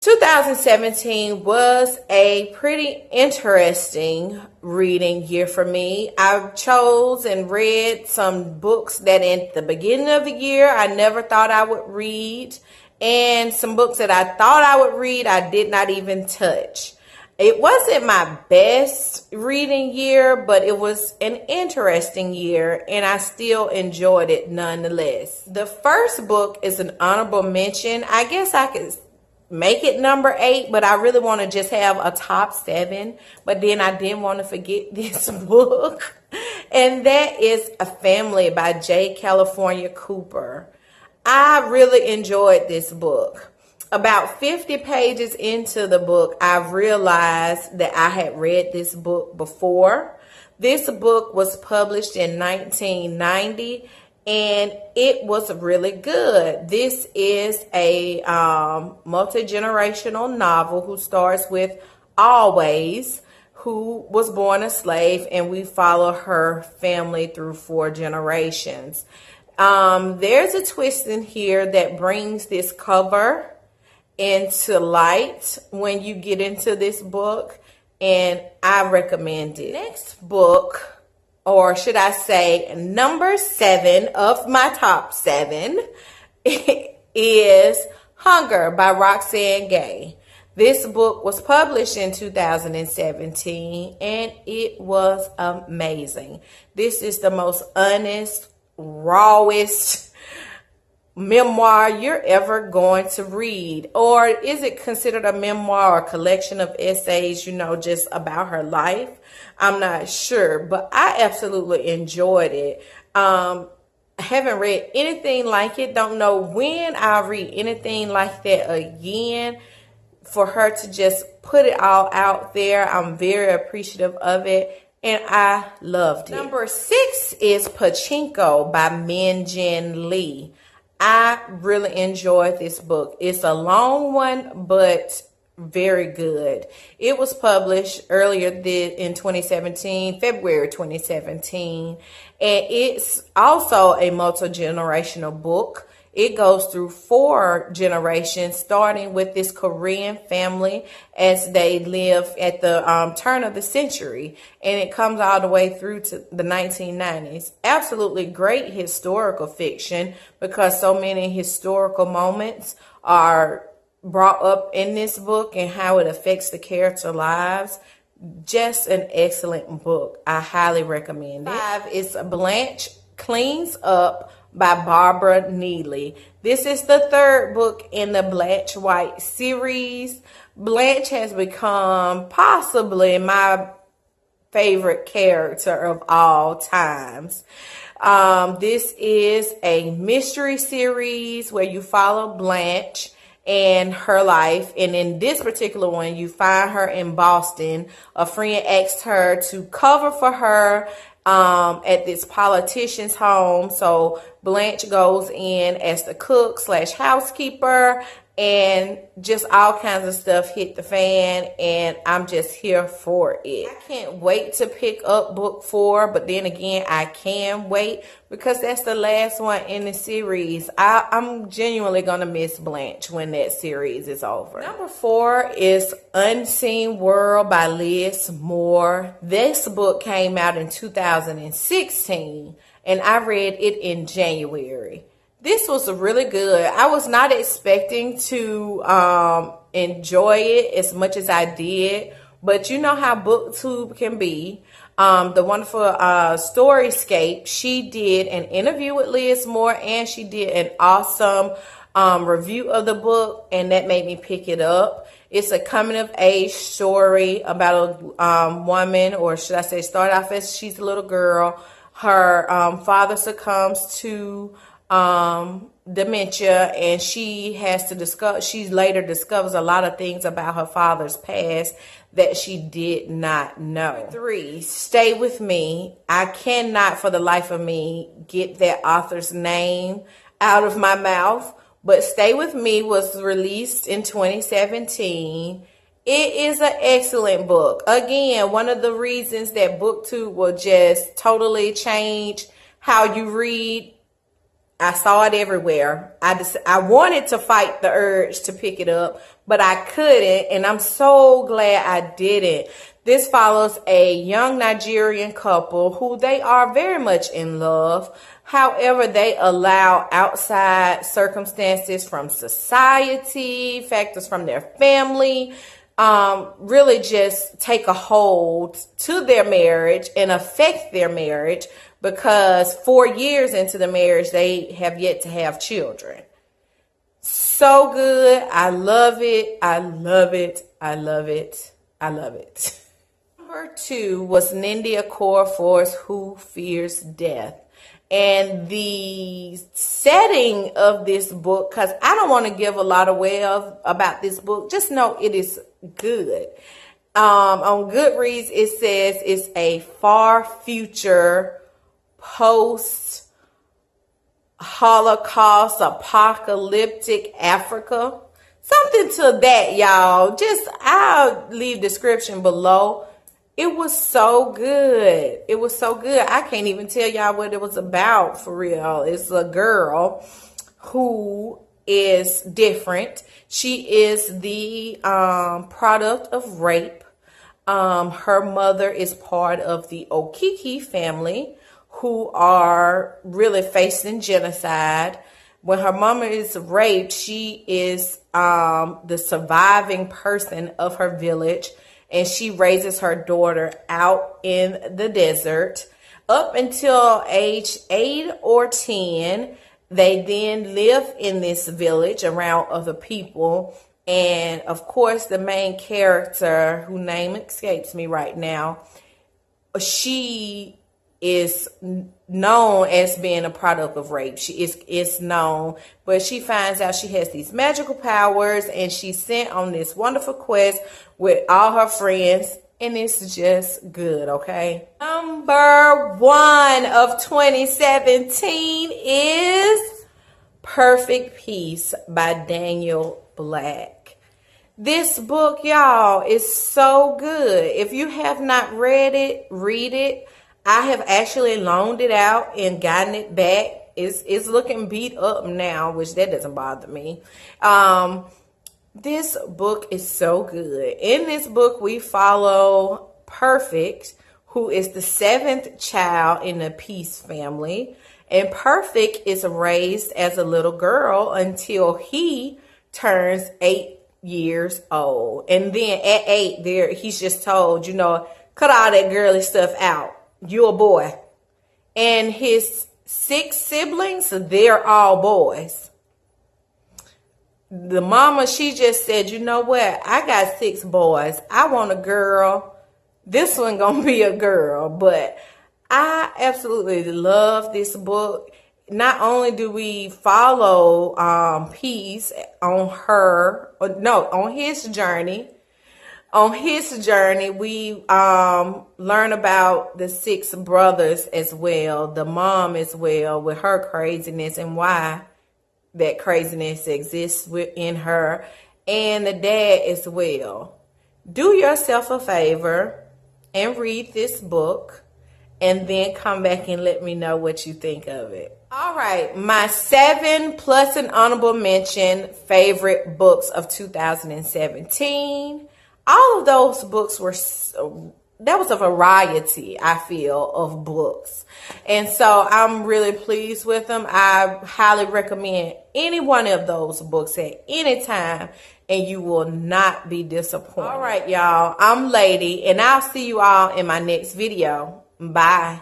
2017 was a pretty interesting reading year for me. I chose and read some books that in the beginning of the year I never thought I would read, and some books that I thought I would read I did not even touch. It wasn't my best reading year, but it was an interesting year, and I still enjoyed it nonetheless. The first book is an honorable mention. I guess I could make it number 8, but I really want to just have a top 7. But then I didn't want to forget this book, and that is A Family by J. California Cooper. I really enjoyed this book. About 50 pages into the book, I realized that I had read this book before. This book was published in 1990, and it was really good. This is a multi-generational novel who starts with Always, who was born a slave, and we follow her family through 4 generations. There's a twist in here that brings this cover into light when you get into this book, and I recommend it. Next book, or should I say number 7 of my top 7, is Hunger by Roxane Gay. This book was published in 2017, and it was amazing. This is the most honest, rawest memoir you're ever going to read. Or is it considered a memoir or a collection of essays, just about her life? I'm not sure, but I absolutely enjoyed it. I haven't read anything like it. Don't know when I'll read anything like that again. For her to just put it all out there, I'm very appreciative of it, and I loved it. Number 6 is Pachinko by Min Jin Lee. I really enjoyed this book. It's a long one, but very good. It was published earlier in 2017, February 2017, and it's also a multi-generational book. It goes through 4 generations, starting with this Korean family as they live at the turn of the century, and it comes all the way through to the 1990s. Absolutely great historical fiction, because so many historical moments are brought up in this book and how it affects the character lives. Just an excellent book. I highly recommend it. 5 is Blanche Cleans Up by Barbara Neely. This is the 3rd book in the Blanche White series. Blanche has become possibly my favorite character of all times. This is a mystery series where you follow Blanche and her life, and in this particular one you find her in Boston. A friend asked her to cover for her at this politician's home, so Blanche goes in as the cook / housekeeper, and just all kinds of stuff hit the fan, and I'm just here for it. I can't wait to pick up book 4, but then again, I can wait because that's the last one in the series. I'm genuinely gonna miss Blanche when that series is over. Number 4 is Unseen World by Liz Moore. This book came out in 2016, and I read it in January. This was really good. I was not expecting to enjoy it as much as I did, but you know how BookTube can be. The wonderful Storyscape, she did an interview with Liz Moore, and she did an awesome review of the book, and that made me pick it up. It's a coming-of-age story about a woman, or should I say, start off as she's a little girl. Her father succumbs to dementia, and she later discovers a lot of things about her father's past that she did not know. 3, Stay With Me. I cannot for the life of me get that author's name out of my mouth, but Stay With Me was released in 2017. It is an excellent book. Again, one of the reasons that BookTube will just totally change how you read I saw it everywhere. I wanted to fight the urge to pick it up, but I couldn't, and I'm so glad I didn't. This follows a young Nigerian couple who they are very much in love. However, they allow outside circumstances from society, factors from their family, really just take a hold to their marriage and affect their marriage, because 4 years into the marriage, they have yet to have children. So good. I love it. I love it. I love it. I love it. Number 2 was Nindia Force, Who Fears Death. And the setting of this book, because I don't want to give a lot away about this book, just know it is good. On Goodreads, it says it's a far future post-Holocaust apocalyptic Africa. Something to that, y'all. I'll leave description below. It was so good. It was so good. I can't even tell y'all what it was about for real. It's a girl who is different. She is the product of rape. Her mother is part of the Okiki family, who are really facing genocide. When her mama is raped, she is the surviving person of her village, and she raises her daughter out in the desert. Up until age 8 or 10, they then live in this village around other people. And of course, the main character, whose name escapes me right now, she is known as being a product of rape. She is known, but she finds out she has these magical powers, and she's sent on this wonderful quest with all her friends, and it's just good, okay? Number 1 of 2017 is Perfect Peace by Daniel Black. This book, y'all, is so good. If you have not read it, read it. I have actually loaned it out and gotten it back. It's looking beat up now, which that doesn't bother me. This book is so good. In this book, we follow Perfect, who is the 7th child in the Peace family. And Perfect is raised as a little girl until he turns 8 years old. And then at 8, he's just told, cut all that girly stuff out. You're a boy. And his 6 siblings, they're all boys. The mama, she just said, you know what? I got 6 boys. I want a girl. This one gonna be a girl. But I absolutely love this book. Not only do we follow Peace on his journey. On his journey, we learn about the 6 brothers as well, the mom as well, with her craziness and why that craziness exists within her, and the dad as well. Do yourself a favor and read this book, and then come back and let me know what you think of it. All right, my 7 plus an honorable mention favorite books of 2017. All of those books that was a variety, I feel, of books. And so I'm really pleased with them. I highly recommend any one of those books at any time, and you will not be disappointed. All right, y'all, I'm Lady, and I'll see you all in my next video. Bye.